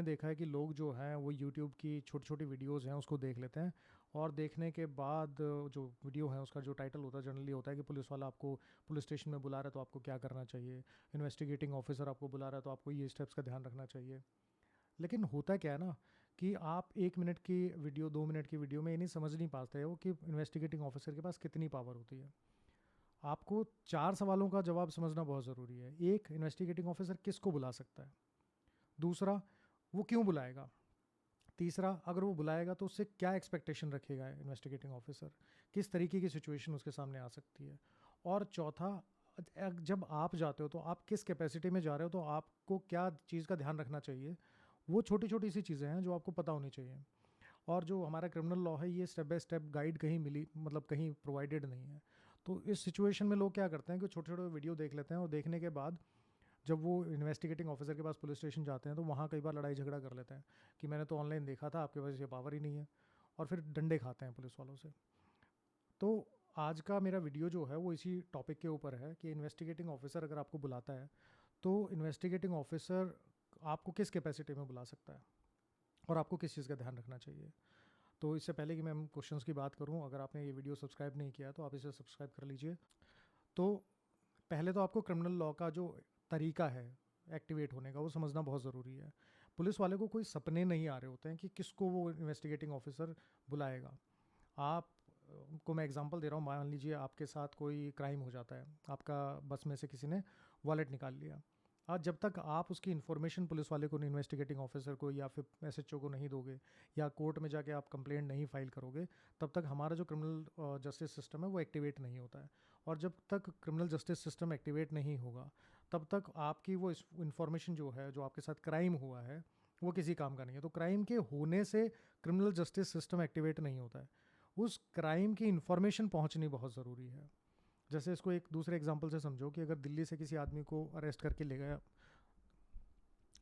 मैंने देखा है कि लोग जो हैं वो यूट्यूब की छोटी छोटी वीडियोस हैं उसको देख लेते हैं, और देखने के बाद जो वीडियो है उसका जो टाइटल होता है जनरली होता है कि पुलिस वाला आपको पुलिस स्टेशन में बुला रहा है तो आपको क्या करना चाहिए, इन्वेस्टिगेटिंग ऑफिसर आपको बुला रहा है तो आपको ये स्टेप्स का ध्यान रखना चाहिए। लेकिन होता क्या है ना कि आप 1 मिनट की वीडियो 2 मिनट की वीडियो में ये नहीं समझ नहीं पाते हो कि इन्वेस्टिगेटिंग ऑफिसर के पास कितनी पावर होती है। आपको 4 सवालों का जवाब समझना बहुत ज़रूरी है। एक, इन्वेस्टिगेटिंग ऑफिसर किसको बुला सकता है। दूसरा, वो क्यों बुलाएगा। तीसरा, अगर वो बुलाएगा तो उससे क्या एक्सपेक्टेशन रखेगा इन्वेस्टिगेटिंग ऑफिसर, किस तरीके की सिचुएशन उसके सामने आ सकती है। और चौथा, जब आप जाते हो तो आप किस कैपेसिटी में जा रहे हो, तो आपको क्या चीज़ का ध्यान रखना चाहिए। वो छोटी छोटी सी चीज़ें हैं जो आपको पता होनी चाहिए। और जो हमारा क्रिमिनल लॉ है ये स्टेप बाय स्टेप गाइड कहीं मिली मतलब कहीं प्रोवाइडेड नहीं है। तो इस सिचुएशन में लोग क्या करते हैं कि छोटे छोटे वीडियो देख लेते हैं, और देखने के बाद जब वो इन्वेस्टिगेटिंग ऑफिसर के पास पुलिस स्टेशन जाते हैं तो वहाँ कई बार लड़ाई झगड़ा कर लेते हैं कि मैंने तो ऑनलाइन देखा था, आपके पास ये पावर ही नहीं है, और फिर डंडे खाते हैं पुलिस वालों से। तो आज का मेरा वीडियो जो है वो इसी टॉपिक के ऊपर है कि इन्वेस्टिगेटिंग ऑफिसर अगर आपको बुलाता है तो इन्वेस्टिगेटिंग ऑफिसर आपको किस कैपेसिटी में बुला सकता है और आपको किस चीज़ का ध्यान रखना चाहिए। तो इससे पहले कि मैं क्वेश्चंस की बात करूं, अगर आपने ये वीडियो सब्सक्राइब नहीं किया तो आप इसे सब्सक्राइब कर लीजिए। तो पहले तो आपको क्रिमिनल लॉ का जो तरीका है एक्टिवेट होने का वो समझना बहुत ज़रूरी है। पुलिस वाले को कोई सपने नहीं आ रहे होते हैं कि किसको वो इन्वेस्टिगेटिंग ऑफिसर बुलाएगा। आप को मैं एग्जांपल दे रहा हूँ, मान लीजिए आपके साथ कोई क्राइम हो जाता है, आपका बस में से किसी ने वॉलेट निकाल लिया। आज जब तक आप उसकी इन्फॉर्मेशन पुलिस वाले को, इन्वेस्टिगेटिंग ऑफिसर को या फिर एसएचओ को नहीं दोगे या कोर्ट में जाके आप कंप्लेंट नहीं फाइल करोगे, तब तक हमारा जो क्रिमिनल जस्टिस सिस्टम है वो एक्टिवेट नहीं होता है। और जब तक क्रिमिनल जस्टिस सिस्टम एक्टिवेट नहीं होगा तब तक आपकी वो इन्फॉर्मेशन जो है, जो आपके साथ क्राइम हुआ है, वो किसी काम का नहीं है। तो क्राइम के होने से क्रिमिनल जस्टिस सिस्टम एक्टिवेट नहीं होता है, उस क्राइम की इन्फॉर्मेशन पहुंचनी बहुत ज़रूरी है। जैसे इसको एक दूसरे एग्जांपल से समझो कि अगर दिल्ली से किसी आदमी को अरेस्ट करके ले गया,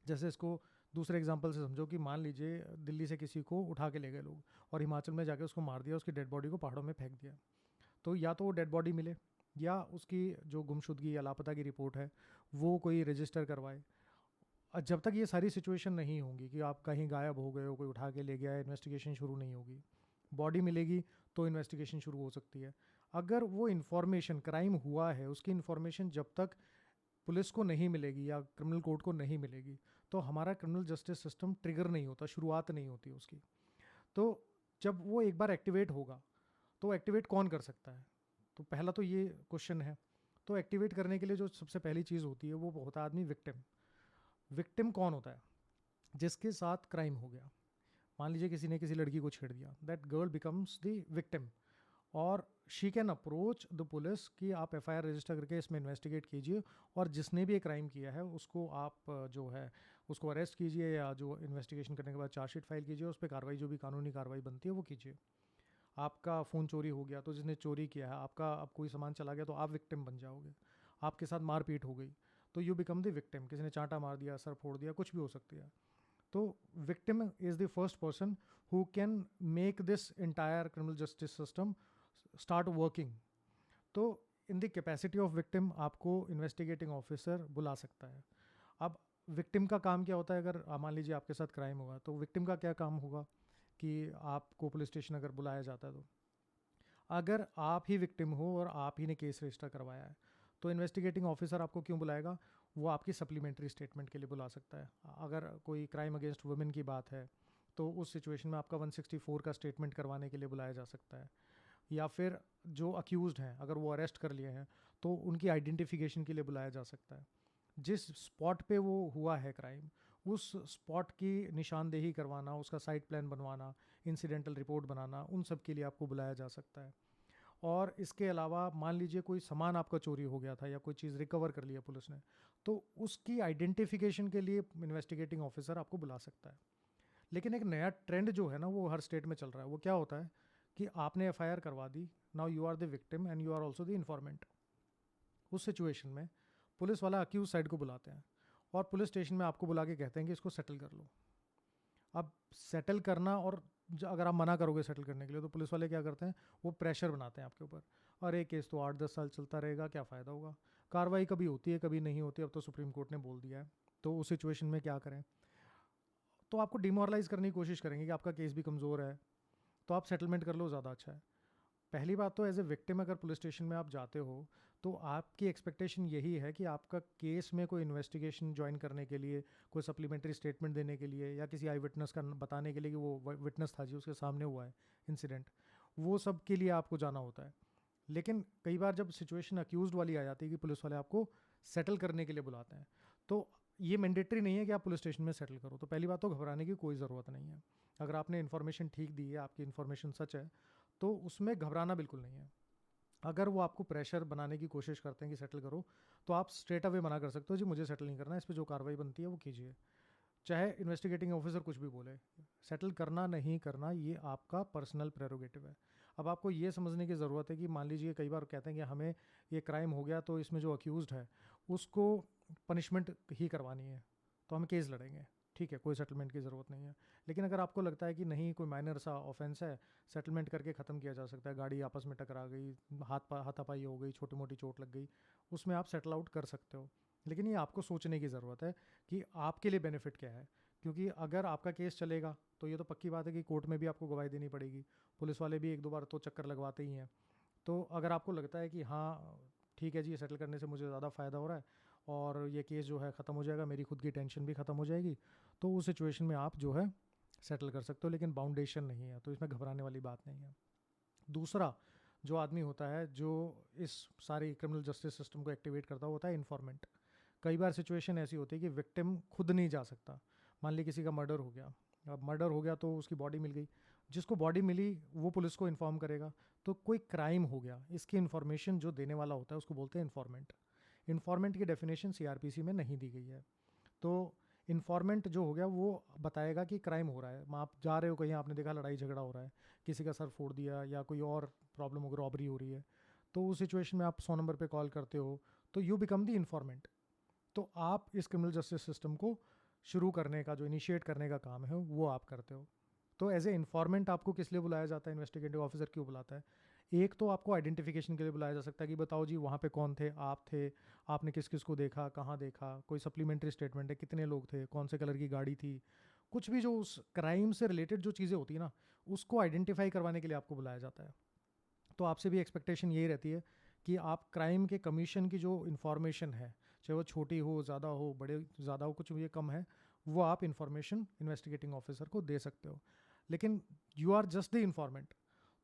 जैसे इसको दूसरे एग्जांपल से समझो कि मान लीजिए दिल्ली से किसी को उठा के ले गए लोग और हिमाचल में जाके उसको मार दिया, उसकी डेड बॉडी को पहाड़ों में फेंक दिया। तो या तो वो डेड बॉडी मिले या उसकी जो गुमशुदगी या लापता की रिपोर्ट है वो कोई रजिस्टर करवाए। और जब तक ये सारी सिचुएशन नहीं होंगी कि आप कहीं गायब हो गए हो, कोई उठा के ले गया है, इन्वेस्टिगेशन शुरू नहीं होगी। बॉडी मिलेगी तो इन्वेस्टिगेशन शुरू हो सकती है। अगर वो इन्फॉर्मेशन, क्राइम हुआ है उसकी इन्फॉर्मेशन जब तक पुलिस को नहीं मिलेगी या क्रिमिनल कोर्ट को नहीं मिलेगी तो हमारा क्रिमिनल जस्टिस सिस्टम ट्रिगर नहीं होता, शुरुआत नहीं होती उसकी। तो जब वो एक बार एक्टिवेट होगा तो एक्टिवेट कौन कर सकता है, तो पहला तो ये क्वेश्चन है। तो एक्टिवेट करने के लिए जो सबसे पहली चीज़ होती है वो होता है आदमी विक्टिम। विक्टिम कौन होता है? जिसके साथ क्राइम हो गया। मान लीजिए किसी ने किसी लड़की को छेड़ दिया, that girl becomes the victim, और she can approach the police कि आप एफआईआर रजिस्टर करके इसमें इन्वेस्टिगेट कीजिए, और जिसने भी ये क्राइम किया है उसको आप जो है उसको अरेस्ट कीजिए, या जो इन्वेस्टिगेशन करने के बाद चार्जशीट फाइल कीजिए, उस पर कार्रवाई जो भी कानूनी कार्रवाई बनती है वो कीजिए। आपका फ़ोन चोरी हो गया तो जिसने चोरी किया है, आपका अब कोई सामान चला गया तो आप विक्टिम बन जाओगे। आपके साथ मारपीट हो गई तो यू बिकम द विक्टिम, किसी ने चांटा मार दिया, सर फोड़ दिया, कुछ भी हो सकती है। तो victim is the first person who can make this entire criminal justice system start working. तो in the capacity of victim आपको इन्वेस्टिगेटिंग ऑफिसर बुला सकता है। अब विक्टिम का काम क्या होता है? अगर मान लीजिए आपके साथ क्राइम हुआ तो विक्टिम का क्या काम होगा कि आपको पुलिस स्टेशन अगर बुलाया जाता है तो अगर आप ही विक्टिम हो और आप ही ने केस रजिस्टर करवाया है तो इन्वेस्टिगेटिंग ऑफिसर आपको क्यों बुलाएगा? वो आपकी सप्लीमेंट्री स्टेटमेंट के लिए बुला सकता है। अगर कोई क्राइम अगेंस्ट वुमेन की बात है तो उस सिचुएशन में आपका 164 का स्टेटमेंट करवाने के लिए बुलाया जा सकता है। या फिर जो अक्यूज्ड हैं अगर वो अरेस्ट कर लिए हैं तो उनकी आइडेंटिफिकेशन के लिए बुलाया जा सकता है। जिस स्पॉट पे वो हुआ है क्राइम, उस स्पॉट की निशानदेही करवाना, उसका साइट प्लान बनवाना, इंसिडेंटल रिपोर्ट बनाना, उन सब के लिए आपको बुलाया जा सकता है। और इसके अलावा मान लीजिए कोई सामान आपका चोरी हो गया था या कोई चीज़ रिकवर कर लिया पुलिस ने, तो उसकी आइडेंटिफिकेशन के लिए इन्वेस्टिगेटिंग ऑफिसर आपको बुला सकता है। लेकिन एक नया ट्रेंड जो है ना वो हर स्टेट में चल रहा है। वो क्या होता है कि आपने एफआईआर करवा दी, now you are the victim and you are also the informant. उस सिचुएशन में पुलिस वाला अक्यूज साइड को बुलाते हैं और पुलिस स्टेशन में आपको बुला के कहते हैं कि इसको सेटल कर लो। अब सेटल करना, और अगर आप मना करोगे सेटल करने के लिए तो पुलिस वाले क्या करते हैं, वो प्रेशर बनाते हैं आपके ऊपर। अरे केस तो 8-10 साल चलता रहेगा, क्या फ़ायदा होगा, कार्रवाई कभी होती है कभी नहीं होती, अब तो सुप्रीम कोर्ट ने बोल दिया है। तो उस सिचुएशन में क्या करें? तो आपको डिमोरलाइज़ करने की कोशिश करेंगे कि आपका केस भी कमज़ोर है, तो आप सेटलमेंट कर लो, ज़्यादा अच्छा है। पहली बात तो एज ए विक्टिम अगर पुलिस स्टेशन में आप जाते हो तो आपकी एक्सपेक्टेशन यही है कि आपका केस में कोई इन्वेस्टिगेशन ज्वाइन करने के लिए, कोई सप्लीमेंट्री स्टेटमेंट देने के लिए, या किसी आई विटनेस का बताने के लिए कि वो विटनेस था जी, उसके सामने हुआ है इंसिडेंट, वो सब के लिए आपको जाना होता है। लेकिन कई बार जब सिचुएशन अक्यूज़ड वाली आ जाती है कि पुलिस वाले आपको सेटल करने के लिए बुलाते हैं, तो ये मैंडेटरी नहीं है कि आप पुलिस स्टेशन में सेटल करो। तो पहली बात तो घबराने की कोई ज़रूरत नहीं है। अगर आपने इन्फॉर्मेशन ठीक दी है, आपकी इन्फॉर्मेशन सच है, तो उसमें घबराना बिल्कुल नहीं है। अगर वो आपको प्रेशर बनाने की कोशिश करते हैं कि सेटल करो, तो आप स्ट्रेट अवे मना कर सकते हो, जी मुझे सेटल नहीं करना है, इस पर जो कार्रवाई बनती है वो कीजिए, चाहे इन्वेस्टिगेटिंग ऑफिसर कुछ भी बोले। सेटल करना नहीं करना ये आपका पर्सनल प्रेरोगेटिव है। अब आपको ये समझने की ज़रूरत है कि मान लीजिए कई बार कहते हैं कि हमें ये क्राइम हो गया तो इसमें जो अक्यूज़ड है उसको पनिशमेंट ही करवानी है, तो हम केस लड़ेंगे, ठीक है, कोई सेटलमेंट की ज़रूरत नहीं है। लेकिन अगर आपको लगता है कि नहीं, कोई माइनर सा ऑफेंस है, सेटलमेंट करके ख़त्म किया जा सकता है, गाड़ी आपस में टकरा गई, हाथापाई हो गई, छोटी मोटी चोट लग गई, उसमें आप सेटल आउट कर सकते हो। लेकिन ये आपको सोचने की ज़रूरत है कि आपके लिए बेनिफिट क्या है। क्योंकि अगर आपका केस चलेगा तो ये तो पक्की बात है कि कोर्ट में भी आपको गवाही देनी पड़ेगी, पुलिस वाले भी एक दो बार तो चक्कर लगवाते ही हैं। तो अगर आपको लगता है कि हाँ ठीक है जी, ये सेटल करने से मुझे ज़्यादा फ़ायदा हो रहा है और ये केस जो है ख़त्म हो जाएगा, मेरी खुद की टेंशन भी ख़त्म हो जाएगी, तो उस सिचुएशन में आप जो है सेटल कर सकते हो। लेकिन बाउंडेशन नहीं है, तो इसमें घबराने वाली बात नहीं है। दूसरा जो आदमी होता है जो इस सारी क्रिमिनल जस्टिस सिस्टम को एक्टिवेट करता होता है इन्फॉर्मेंट। कई बार सिचुएशन ऐसी होती है कि विक्टिम खुद नहीं जा सकता। मान ली किसी का मर्डर हो गया, अब मर्डर हो गया तो उसकी बॉडी मिल गई, जिसको बॉडी मिली वो पुलिस को इन्फॉर्म करेगा, तो कोई क्राइम हो गया, इसकी इन्फॉर्मेशन जो देने वाला होता है उसको बोलते हैं इन्फॉर्मेंट। इन्फॉर्मेंट की डेफिनेशन सीआरपीसी में नहीं दी गई है। तो इन्फॉर्मेंट जो हो गया वो बताएगा कि क्राइम हो रहा है, आप जा रहे हो कहीं, आपने देखा लड़ाई झगड़ा हो रहा है, किसी का सर फोड़ दिया या कोई और प्रॉब्लम हो गई, रॉबरी हो रही है, तो उस सिचुएशन में आप 100 नंबर पे कॉल करते हो, तो यू बिकम द इन्फॉर्मेंट। तो आप इस क्रिमिनल जस्टिस सिस्टम को शुरू करने का, जो इनिशिएट करने का काम है, वो आप करते हो। तो एज ए इन्फॉर्मेंट आपको किस लिए बुलाया जाता है, इन्वेस्टिगेटिव ऑफिसर क्यों बुलाता है? एक तो आपको आइडेंटिफिकेशन के लिए बुलाया जा सकता है कि बताओ जी वहाँ पे कौन थे, आप थे, आपने किस किस को देखा, कहाँ देखा, कोई सप्लीमेंट्री स्टेटमेंट है, कितने लोग थे, कौन से कलर की गाड़ी थी, कुछ भी जो उस क्राइम से रिलेटेड जो चीज़ें होती है ना, उसको आइडेंटिफाई करवाने के लिए आपको बुलाया जाता है। तो आपसे भी एक्सपेक्टेशन यही रहती है कि आप क्राइम के कमीशन की जो इन्फॉर्मेशन है, चाहे वो छोटी हो, ज़्यादा हो, बड़े ज़्यादा हो, कुछ भी कम है, वो आप इन्फॉर्मेशन इन्वेस्टिगेटिंग ऑफिसर को दे सकते हो। लेकिन you are just the informant.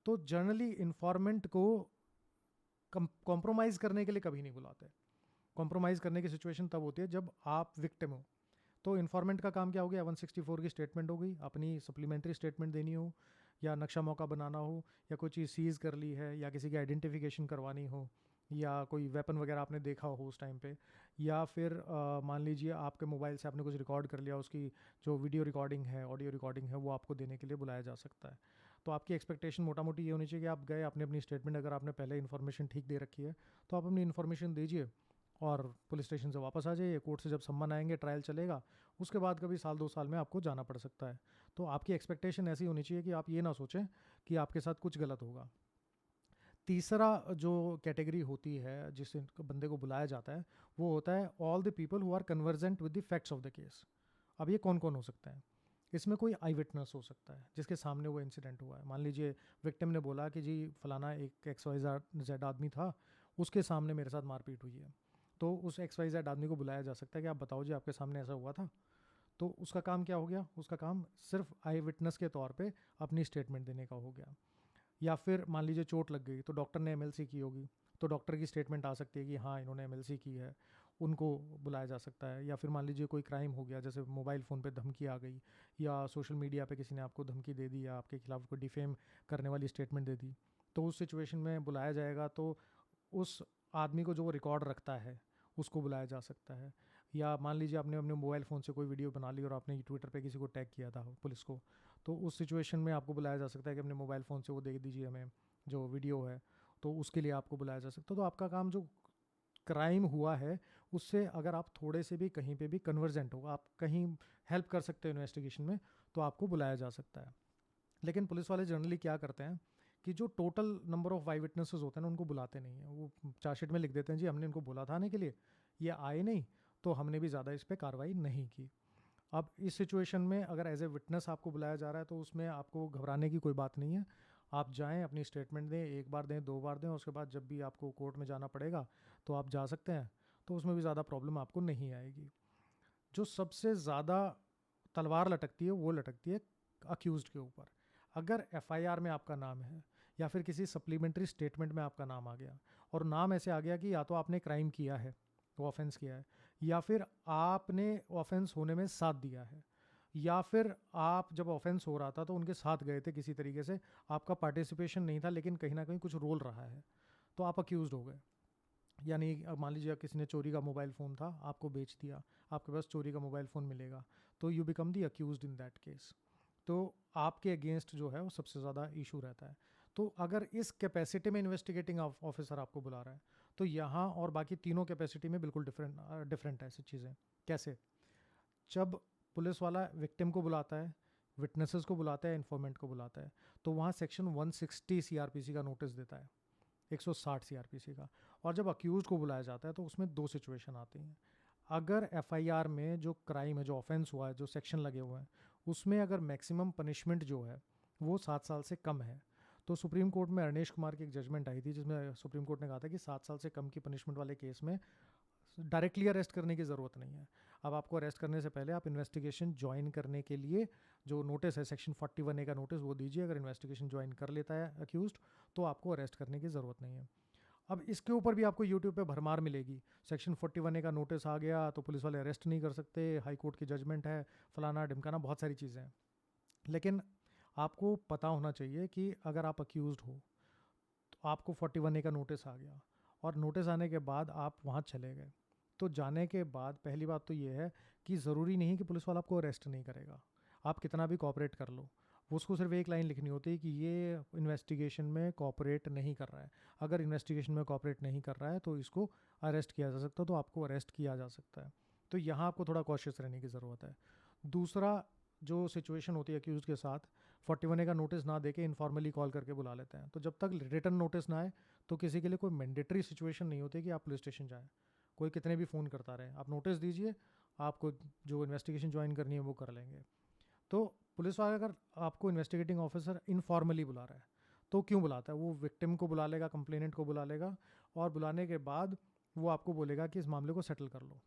तो जनरली इन्फॉर्मेंट को कॉम्प्रोमाइज़ करने के लिए कभी नहीं बुलाते। कॉम्प्रोमाइज़ करने की सिचुएशन तब होती है जब आप विक्टिम हो। तो इन्फॉर्मेंट का काम क्या हो गया, 164 की स्टेटमेंट हो गई, अपनी सप्लीमेंट्री स्टेटमेंट देनी हो, या नक्शा मौका बनाना हो, या कोई चीज़ सीज़ कर ली है, या किसी की आइडेंटिफिकेशन करवानी हो, या कोई वेपन वगैरह आपने देखा हो उस टाइम पे, या फिर मान लीजिए आपके मोबाइल से आपने कुछ रिकॉर्ड कर लिया, उसकी जो वीडियो रिकॉर्डिंग है, ऑडियो रिकॉर्डिंग है, वो आपको देने के लिए बुलाया जा सकता है। तो आपकी एक्सपेक्टेशन मोटा मोटी ये होनी चाहिए कि आप गए, आपने अपनी स्टेटमेंट, अगर आपने पहले इन्फॉर्मेशन ठीक दे रखी है, तो आप अपनी इन्फॉर्मेशन दीजिए और पुलिस स्टेशन से वापस आ जाइए। कोर्ट से जब सम्मन आएंगे, ट्रायल चलेगा, उसके बाद कभी साल 2 साल में आपको जाना पड़ सकता है। तो आपकी एक्सपेक्टेशन ऐसी होनी चाहिए कि आप ये ना सोचें कि आपके साथ कुछ गलत होगा। तीसरा जो कैटेगरी होती है जिस बंदे को बुलाया जाता है, वो होता है all the people who are convergent with the facts of the case. अब ये कौन कौन हो सकता है? इसमें कोई आई विटनेस हो सकता है जिसके सामने वो इंसिडेंट हुआ है। मान लीजिए विक्टिम ने बोला कि जी फलाना एक XYZ आदमी था, उसके सामने मेरे साथ मारपीट हुई है, तो उस XYZ आदमी को बुलाया जा सकता है कि आप बताओ जी आपके सामने ऐसा हुआ था। तो उसका काम क्या हो गया? उसका काम सिर्फ आई विटनेस के तौर पे अपनी स्टेटमेंट देने का हो गया। या फिर मान लीजिए चोट लग गई तो डॉक्टर ने एमएलसी की होगी, तो डॉक्टर की स्टेटमेंट आ सकती है कि हाँ इन्होंने एमएलसी की है, उनको बुलाया जा सकता है। या फिर मान लीजिए कोई क्राइम हो गया, जैसे मोबाइल फ़ोन पे धमकी आ गई, या सोशल मीडिया पे किसी ने आपको धमकी दे दी, या आपके खिलाफ कोई डिफेम करने वाली स्टेटमेंट दे दी, तो उस सिचुएशन में बुलाया जाएगा। तो उस आदमी को जो वो रिकॉर्ड रखता है उसको बुलाया जा सकता है। या मान लीजिए आपने अपने मोबाइल फ़ोन से कोई वीडियो बना ली और आपने ट्विटर पे किसी को टैग किया था, पुलिस को, तो उस सिचुएशन में आपको बुलाया जा सकता है कि अपने मोबाइल फ़ोन से वो दे दीजिए हमें जो वीडियो है, तो उसके लिए आपको बुलाया जा सकता है। तो आपका काम जो क्राइम हुआ है उससे अगर आप थोड़े से भी कहीं पे भी कन्वर्जेंट हो, आप कहीं हेल्प कर सकते हो इन्वेस्टिगेशन में, तो आपको बुलाया जा सकता है। लेकिन पुलिस वाले जनरली क्या करते हैं कि जो total number of I witnesses होते हैं ना, उनको बुलाते नहीं हैं। वो चार्जशीट में लिख देते हैं जी हमने इनको बोला था आने के लिए, ये आए नहीं, तो हमने भी ज़्यादा इस पर कार्रवाई नहीं की। अब इस सिचुएशन में अगर एज ए विटनेस आपको बुलाया जा रहा है तो उसमें आपको घबराने की कोई बात नहीं है। आप जाएं, अपनी स्टेटमेंट दें, एक बार दें, दो बार दें, और उसके बाद जब भी आपको कोर्ट में जाना पड़ेगा तो आप जा सकते हैं, तो उसमें भी ज़्यादा प्रॉब्लम आपको नहीं आएगी। जो सबसे ज़्यादा तलवार लटकती है वो लटकती है अक्यूज़ड के ऊपर। अगर एफआईआर में आपका नाम है या फिर किसी सप्लीमेंट्री स्टेटमेंट में आपका नाम आ गया, और नाम ऐसे आ गया कि या तो आपने क्राइम किया है, वो ऑफेंस किया है, या फिर आपने ऑफेंस होने में साथ दिया है, या फिर आप जब ऑफेंस हो रहा था तो उनके साथ गए थे किसी तरीके से, आपका पार्टिसिपेशन नहीं था लेकिन कहीं ना कहीं कुछ रोल रहा है, तो आप अक्यूज़ड हो गए। यानी अब मान लीजिए किसी ने चोरी का मोबाइल फ़ोन था, आपको बेच दिया, आपके पास चोरी का मोबाइल फ़ोन मिलेगा, तो you become the accused in that case. तो आपके अगेंस्ट जो है वो सबसे ज़्यादा इशू रहता है। तो अगर इस कैपेसिटी में इन्वेस्टिगेटिंग ऑफिसर आपको बुला रहा है, तो यहाँ और बाकी तीनों कैपेसिटी में बिल्कुल डिफरेंट है ऐसी चीज़ें। कैसे? जब पुलिस वाला विक्टिम को बुलाता है, विटनेसेस को बुलाता है, इन्फॉर्मेंट को बुलाता है, तो वहाँ सेक्शन 160 सीआरपीसी का नोटिस देता है, 160 सीआरपीसी का। और जब अक्यूज़ को बुलाया जाता है तो उसमें दो सिचुएशन आती हैं। अगर एफआईआर में जो क्राइम है, जो ऑफेंस हुआ है, जो सेक्शन लगे हुए हैं, उसमें अगर मैक्सिमम पनिशमेंट जो है वो 7 साल से कम है, तो सुप्रीम कोर्ट में अरनेश कुमार की एक जजमेंट आई थी जिसमें सुप्रीम कोर्ट ने कहा था कि 7 साल से कम की पनिशमेंट वाले केस में डायरेक्टली अरेस्ट करने की ज़रूरत नहीं है। अब आपको अरेस्ट करने से पहले आप इन्वेस्टिगेशन ज्वाइन करने के लिए जो नोटिस है सेक्शन 41A का नोटिस वो दीजिए। अगर इन्वेस्टिगेशन ज्वाइन कर लेता है अक्यूज्ड तो आपको अरेस्ट करने की ज़रूरत नहीं है। अब इसके ऊपर भी आपको यूट्यूब पे भरमार मिलेगी, सेक्शन 41A का नोटिस आ गया तो पुलिस वाले अरेस्ट नहीं कर सकते, हाई कोर्ट की जजमेंट है, फलाना ढिमकाना, बहुत सारी चीज़ें हैं। लेकिन आपको पता होना चाहिए कि अगर आप अक्यूज्ड हो तो आपको 41A का नोटिस आ गया, और नोटिस आने के बाद आप वहाँ चले गए, तो जाने के बाद पहली बात तो ये है कि ज़रूरी नहीं कि पुलिस वाला आपको अरेस्ट नहीं करेगा। आप कितना भी कॉपरेट कर लो, उसको सिर्फ एक लाइन लिखनी होती है कि ये इन्वेस्टिगेशन में कॉपरेट नहीं कर रहा है। अगर इन्वेस्टिगेशन में कॉपरेट नहीं कर रहा है तो इसको अरेस्ट किया जा सकता है, तो आपको अरेस्ट किया जा सकता है। तो यहाँ आपको थोड़ा कॉशियस रहने की ज़रूरत है। दूसरा जो सिचुएशन होती है अक्यूज के साथ, 41A का नोटिस ना देके इनफॉर्मली कॉल करके बुला लेते हैं। तो जब तक रिटर्न नोटिस ना आए तो किसी के लिए कोई मैंडेटरी सिचुएशन नहीं होती कि आप पुलिस स्टेशन जाएँ। कोई कितने भी फ़ोन करता रहे, आप नोटिस दीजिए, आपको जो इन्वेस्टिगेशन ज्वाइन करनी है वो कर लेंगे। तो पुलिस वाला अगर आपको इन्वेस्टिगेटिंग ऑफिसर इनफॉर्मली बुला रहा है तो क्यों बुलाता है? वो विक्टिम को बुला लेगा, कंप्लेनेंट को बुला लेगा, और बुलाने के बाद वो आपको बोलेगा कि इस मामले को सेटल कर लो,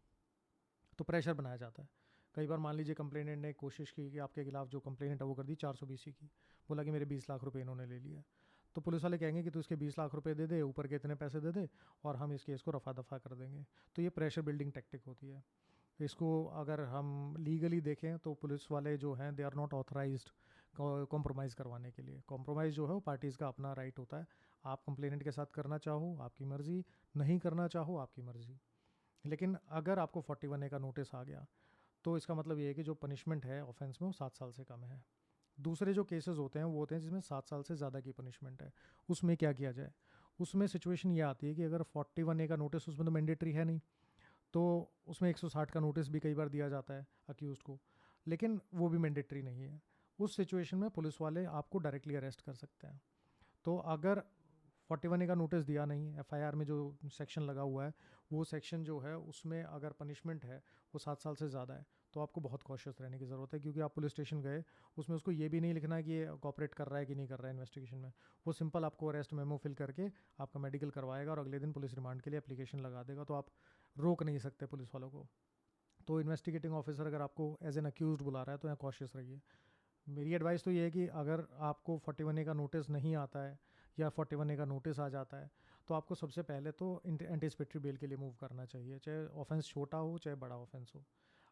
तो प्रेशर बनाया जाता है। कई बार मान लीजिए कंप्लेनेंट ने कोशिश की कि आपके खिलाफ जो कंप्लेनेंट है वो कर दी 420 की, बोला कि मेरे 20 लाख रुपए इन्होंने ले लिया, तो पुलिस वाले कहेंगे कि तू इसके 20 लाख रुपए दे दे, ऊपर के इतने पैसे दे दे, और हम इस केस को रफा दफा कर देंगे। तो ये प्रेशर बिल्डिंग टेक्टिक होती है। इसको अगर हम लीगली देखें तो पुलिस वाले जो हैं they are not authorised compromise करवाने के लिए। कॉम्प्रोमाइज़ जो है वो पार्टीज़ का अपना राइट होता है। आप कंप्लेनेंट के साथ करना चाहो आपकी मर्ज़ी, नहीं करना चाहो आपकी मर्ज़ी। लेकिन अगर आपको 41A का नोटिस आ गया तो इसका मतलब ये है कि जो पनिशमेंट है ऑफेंस में वो 7 साल से कम है। दूसरे जो केसेस होते हैं वो होते हैं जिसमें 7 साल से ज़्यादा की पनिशमेंट है। उसमें क्या किया जाए? उसमें सिचुएशन ये आती है कि अगर 41A का नोटिस, उसमें तो मैंडेटरी है नहीं, तो उसमें 160 का नोटिस भी कई बार दिया जाता है अक्यूज़ड को, लेकिन वो भी मैंडेटरी नहीं है। उस सिचुएशन में पुलिस वाले आपको डायरेक्टली अरेस्ट कर सकते हैं। तो अगर 41A का नोटिस दिया नहीं, एफआईआर में जो सेक्शन लगा हुआ है वो सेक्शन जो है उसमें अगर पनिशमेंट है वो 7 साल से ज़्यादा है, तो आपको बहुत कॉशियस रहने की ज़रूरत है। क्योंकि आप पुलिस स्टेशन गए, उसमें उसको ये भी नहीं लिखना है कि ये कॉपरेट कर रहा है कि नहीं कर रहा है इन्वेस्टिगेशन में। वो सिंपल आपको अरेस्ट मेमो फिल करके आपका मेडिकल करवाएगा और अगले दिन पुलिस रिमांड के लिए एप्लीकेशन लगा देगा, तो आप रोक नहीं सकते पुलिस वालों को। तो इन्वेस्टिगेटिंग ऑफिसर अगर आपको एज एन अक्यूज्ड बुला रहा है तो यहाँ कॉशियस रहिए। मेरी एडवाइस तो ये है कि अगर आपको 41A का नोटिस नहीं आता है या 41A का नोटिस आ जाता है तो आपको सबसे पहले तो एंटीसिपेटरी बेल के लिए मूव करना चाहिए, चाहे ऑफेंस छोटा हो चाहे बड़ा ऑफेंस हो।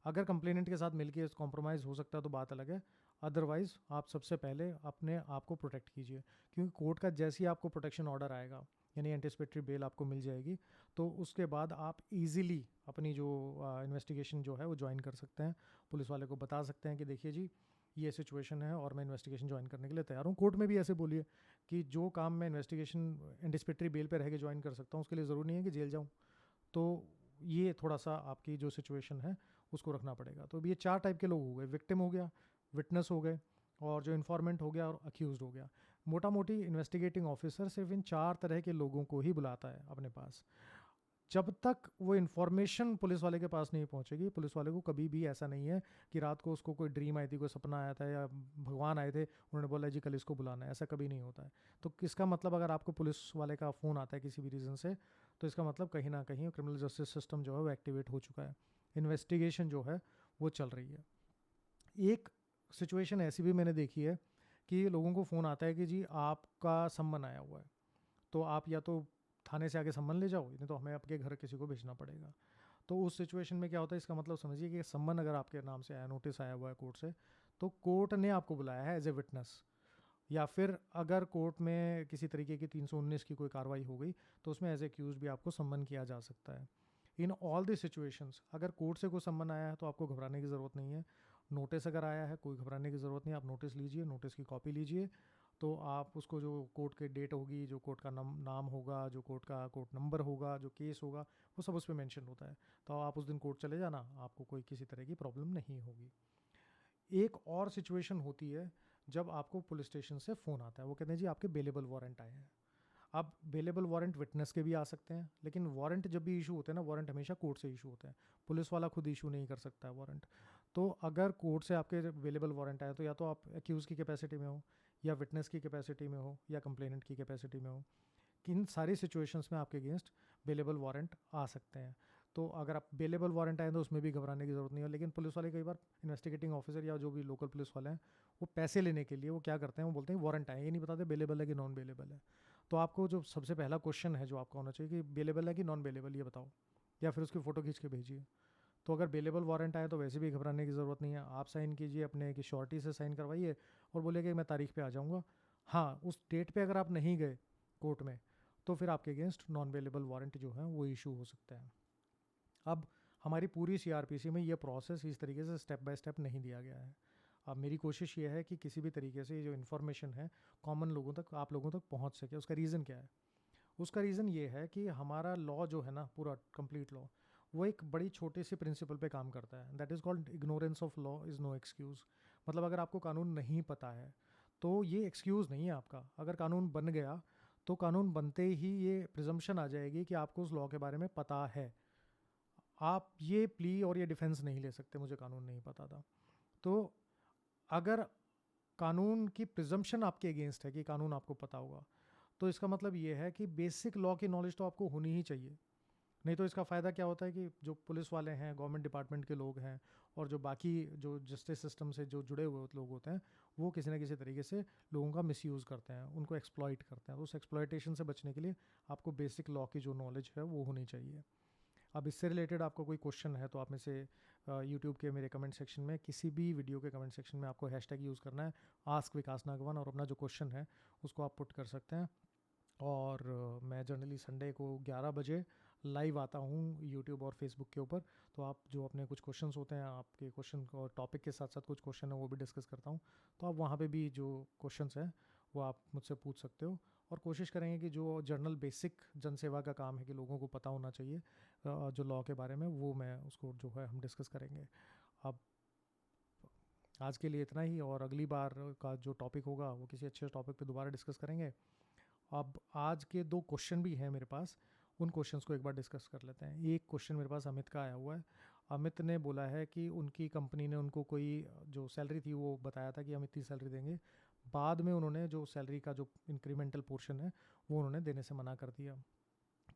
अगर कंप्लेनेंट के साथ मिलकर कॉम्प्रोमाइज़ हो सकता है तो बात अलग है, अदरवाइज़ आप सबसे पहले अपने आप को प्रोटेक्ट कीजिए। क्योंकि कोर्ट का जैसे ही आपको प्रोटेक्शन ऑर्डर आएगा, यानी एंटीसिपेटरी बेल आपको मिल जाएगी, तो उसके बाद आप इजीली अपनी जो इन्वेस्टिगेशन जो है वो ज्वाइन कर सकते हैं। पुलिस वाले को बता सकते हैं कि देखिए जी ये सिचुएशन है और मैं इन्वेस्टिगेशन ज्वाइन करने के लिए तैयार हूँ। कोर्ट में भी ऐसे बोलिए कि जो काम मैं इन्वेस्टिगेशन एंटिसिपेटरी बेल पे रह के ज्वाइन कर सकता हूँ उसके लिए ज़रूरी नहीं है कि जेल जाऊँ। तो ये थोड़ा सा आपकी जो सिचुएशन है उसको रखना पड़ेगा। तो ये 4 टाइप के लोग हो गए, विक्टिम हो गया, विटनेस हो गए, और जो इन्फॉर्मेंट हो गया और अक्यूज्ड हो गया। मोटा मोटी इन्वेस्टिगेटिंग ऑफिसर सिर्फ इन 4 तरह के लोगों को ही बुलाता है अपने पास। जब तक वो इन्फॉर्मेशन पुलिस वाले के पास नहीं पहुंचेगी, पुलिस वाले को कभी भी ऐसा नहीं है कि रात को उसको कोई ड्रीम आई थी, कोई सपना आया था, या भगवान आए थे उन्होंने बोला जी कल इसको बुलाना है, ऐसा कभी नहीं होता है। तो किसका मतलब, अगर आपको पुलिस वाले का फ़ोन आता है किसी भी रीज़न से, तो इसका मतलब कहीं ना कहीं क्रिमिनल जस्टिस सिस्टम जो है वो एक्टिवेट हो चुका है, इन्वेस्टिगेशन जो है वो चल रही है। एक सिचुएशन ऐसी भी मैंने देखी है कि लोगों को फ़ोन आता है कि जी आपका सम्मन आया हुआ है, तो आप या तो थाने से आके सम्मन ले जाओ, नहीं तो हमें आपके घर किसी को भेजना पड़ेगा। तो उस सिचुएशन में क्या होता है, इसका मतलब समझिए कि सम्मन अगर आपके नाम से आया, नोटिस आया हुआ है कोर्ट से, तो कोर्ट ने आपको बुलाया है एज ए विटनेस, या फिर अगर कोर्ट में किसी तरीके की 319 की कोई कार्रवाई हो गई तो उसमें एज एक्यूज भी आपको सम्मन किया जा सकता है। इन ऑल द सिचुएशंस अगर कोर्ट से कोई सम्मन आया है तो आपको घबराने की ज़रूरत नहीं है। नोटिस अगर आया है, कोई घबराने की ज़रूरत नहीं है, आप नोटिस लीजिए, नोटिस की कॉपी लीजिए, तो आप उसको जो कोर्ट के डेट होगी, जो कोर्ट का नाम होगा, जो कोर्ट का कोर्ट नंबर होगा, जो केस होगा, वो सब उस पर मैंशन होता है। तो आप उस दिन कोर्ट चले जाना, आपको कोई किसी तरह की प्रॉब्लम नहीं होगी। एक और सिचुएशन होती है जब आपको पुलिस स्टेशन से फ़ोन आता है, वो कहते हैं जी आपके बेलेबल वारंट आए हैं। अब बेलेबल वारंट विटनेस के भी आ सकते हैं, लेकिन वारंट जब भी इशू होते हैं ना, वारंट हमेशा कोर्ट से इशू होते हैं, पुलिस वाला खुद इशू नहीं कर सकता है वारंट। तो अगर कोर्ट से आपके बेलेबल वारंट आए तो या तो आप एक्यूज़ की कैपेसिटी में हो, या विटनेस की कैपेसिटी में हो, या कंप्लेनेंट की कैपेसिटी में हो, किन सारी सिचुएशंस में आपके अगेंस्ट बेलेबल वारंट आ सकते हैं। तो अगर आप बेलेबल वारंट आए तो उसमें भी घबराने की ज़रूरत नहीं है। लेकिन पुलिस वाले कई बार, इन्वेस्टिगेटिंग ऑफिसर या जो भी लोकल पुलिस वाले हैं, वो पैसे लेने के लिए वो क्या करते हैं, वो बोलते हैं वारंट आए, ये नहीं बताते बेलेबल है कि नॉन बेलेबल है। तो आपको जो सबसे पहला क्वेश्चन है जो आपका होना चाहिए कि बेलेबल है कि नॉन बेलेबल, ये बताओ, या फिर उसकी फ़ोटो खींच के भेजिए। तो अगर बेलेबल वारंट आए तो वैसे भी घबराने की ज़रूरत नहीं है, आप साइन कीजिए, अपने की श्योरिटी से साइन करवाइए और बोलिए कि मैं तारीख पे आ जाऊँगा। हाँ, उस डेट पे अगर आप नहीं गए कोर्ट में तो फिर आपके अगेंस्ट नॉन बेलेबल वारंट जो है वो इशू हो सकता है। अब हमारी पूरी सीआरपीसी में ये प्रोसेस इस तरीके से स्टेप बाय स्टेप नहीं दिया गया है। अब मेरी कोशिश ये है कि किसी भी तरीके से ये जो इन्फॉर्मेशन है कॉमन लोगों तक, आप लोगों तक पहुंच सके। उसका रीज़न क्या है? उसका रीज़न ये है कि हमारा लॉ जो है ना, पूरा कंप्लीट लॉ, वो एक बड़ी छोटे से प्रिंसिपल पे काम करता है, that is called ignorance of law is no excuse. मतलब अगर आपको कानून नहीं पता है तो ये एक्सक्यूज़ नहीं है आपका। अगर कानून बन गया तो कानून बनते ही ये प्रिजम्पशन आ जाएगी कि आपको उस लॉ के बारे में पता है। आप ये प्ली और ये डिफेंस नहीं ले सकते मुझे कानून नहीं पता था। तो अगर कानून की प्रिजम्पशन आपके अगेंस्ट है कि कानून आपको पता होगा, तो इसका मतलब ये है कि बेसिक लॉ की नॉलेज तो आपको होनी ही चाहिए। नहीं तो इसका फ़ायदा क्या होता है कि जो पुलिस वाले हैं, गवर्नमेंट डिपार्टमेंट के लोग हैं, और जो बाकी जो जस्टिस सिस्टम से जो जुड़े हुए लोग होते हैं, वो किसी ना किसी तरीके से लोगों का मिसयूज़ करते हैं, उनको एक्सप्लॉइट करते हैं। तो उस एक्सप्लॉइटेशन से बचने के लिए आपको बेसिक लॉ की जो नॉलेज है वो होनी चाहिए। अब इससे रिलेटेड आपको कोई क्वेश्चन है तो आप में से यूट्यूब के मेरे कमेंट सेक्शन में, किसी भी वीडियो के कमेंट सेक्शन में आपको हैशटैग यूज़ करना है आस्क विकास नागवान, और अपना जो क्वेश्चन है उसको आप पुट कर सकते हैं। और मैं जनरली संडे को 11 बजे लाइव आता हूँ यूट्यूब और फेसबुक के ऊपर। तो आप जो अपने कुछ क्वेश्चंस होते हैं, आपके क्वेश्चन और टॉपिक के साथ साथ कुछ क्वेश्चन है वो भी डिस्कस करता हूँ। तो आप वहाँ पे भी जो क्वेश्चंस हैं वो आप मुझसे पूछ सकते हो। और कोशिश करेंगे कि जो जर्नल बेसिक जनसेवा का काम है कि लोगों को पता होना चाहिए जो लॉ के बारे में, वो मैं उसको जो है हम डिस्कस करेंगे। अब आज के लिए इतना ही, और अगली बार का जो टॉपिक होगा वो किसी अच्छे टॉपिक पे दोबारा डिस्कस करेंगे। अब आज के 2 क्वेश्चन भी हैं मेरे पास, उन क्वेश्चंस को एक बार डिस्कस कर लेते हैं। एक क्वेश्चन मेरे पास अमित का आया हुआ है। अमित ने बोला है कि उनकी कंपनी ने उनको कोई जो सैलरी थी वो बताया था कि हम इतनी सैलरी देंगे, बाद में उन्होंने जो सैलरी का जो इंक्रीमेंटल पोर्शन है वो उन्होंने देने से मना कर दिया।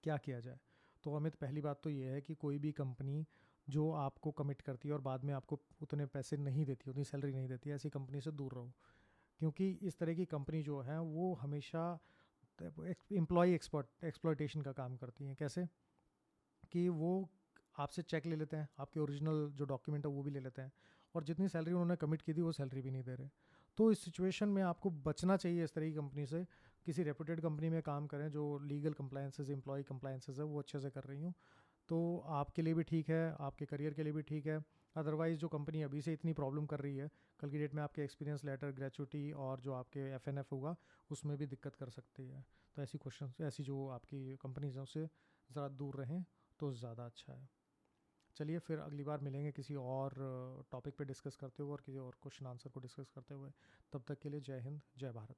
क्या किया जाए? तो अमित, पहली बात तो ये है कि कोई भी कंपनी जो आपको कमिट करती है और बाद में आपको उतने पैसे नहीं देती, उतनी सैलरी नहीं देती, ऐसी कंपनी से दूर रहो। क्योंकि इस तरह की कंपनी जो है वो हमेशा एम्प्लॉय एक्सप्लॉयटेशन का काम करती हैं। कैसे? कि वो आपसे चेक ले लेते हैं, आपके ओरिजिनल जो डॉक्यूमेंट है वो भी ले लेते हैं, और जितनी सैलरी उन्होंने कमिट की थी वो सैलरी भी नहीं दे रहे। तो इस सिचुएशन में आपको बचना चाहिए इस तरह की कंपनी से। किसी रेपुटेड कंपनी में काम करें जो लीगल कंप्लायंसेज, एम्प्लॉय कंप्लायंसेज है वो अच्छे से कर रही हूँ, तो आपके लिए भी ठीक है, आपके करियर के लिए भी ठीक है। अदरवाइज़ जो कंपनी अभी से इतनी प्रॉब्लम कर रही है, कल की डेट में आपके एक्सपीरियंस लेटर, ग्रेचुटी और जो आपके एफएनएफ होगा उसमें भी दिक्कत कर सकती है। तो ऐसी क्वेश्चन, ऐसी जो आपकी कंपनीज हैं उससे ज़रा दूर रहें तो ज़्यादा अच्छा है। चलिए फिर अगली बार मिलेंगे किसी और टॉपिक पे डिस्कस करते हुए और किसी और क्वेश्चन आंसर को डिस्कस करते हुए। तब तक के लिए जय हिंद, जय भारत।